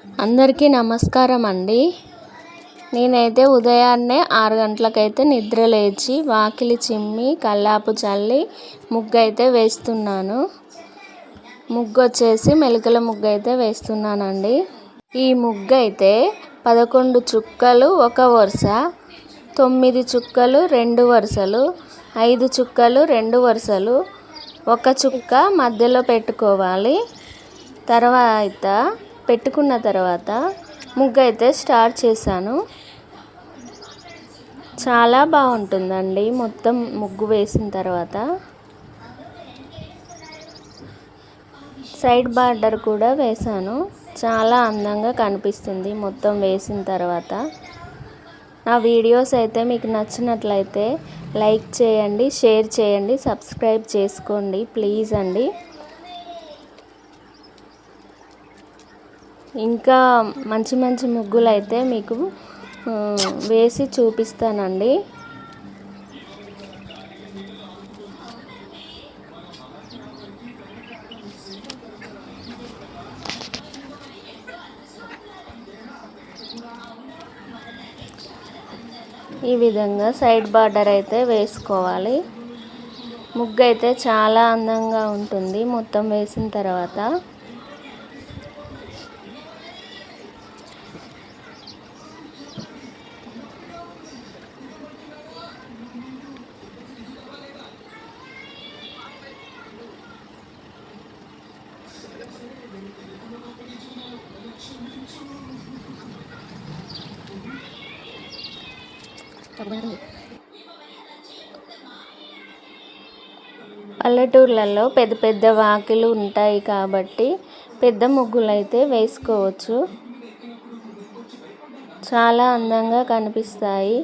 అందరికీ నమస్కారం అండి. నేనైతే ఉదయాన్నే 6 గంటలకైతే నిద్ర లేచి వాకిలి చిమ్మి కల్లాపు చల్లి ముగ్గు అయితే వేస్తున్నాను. ముగ్గు వచ్చేసి మెలికల ముగ్గు అయితే వేస్తున్నానండి. ఈ ముగ్గు అయితే 11 చుక్కలు ఒక వరుస, 9 చుక్కలు 2 వరుసలు, 5 చుక్కలు 2 వరుసలు, ఒక చుక్క మధ్యలో పెట్టుకోవాలి. పెట్టుకున్న తర్వాత ముగ్గు అయితే స్టార్ట్ చేశాను. చాలా బాగుంటుందండి మొత్తం ముగ్గు వేసిన తర్వాత. సైడ్ బార్డర్ కూడా వేశాను. చాలా అందంగా కనిపిస్తుంది మొత్తం వేసిన తర్వాత. నా వీడియోస్ అయితే మీకు నచ్చినట్లయితే లైక్ చేయండి, షేర్ చేయండి, సబ్స్క్రైబ్ చేసుకోండి ప్లీజ్ అండి. ఇంకా మంచి మంచి ముగ్గులు అయితే మీకు వేసి చూపిస్తానండి. ఈ విధంగా సైడ్ బార్డర్ అయితే వేసుకోవాలి. ముగ్గు అయితే చాలా అందంగా ఉంటుంది మొత్తం వేసిన తర్వాత. పల్లెటూర్లలో పెద్ద పెద్ద వాకిలు ఉంటాయి కాబట్టి పెద్ద ముగ్గులు అయితే వేసుకోవచ్చు. చాలా అందంగా కనిపిస్తాయి.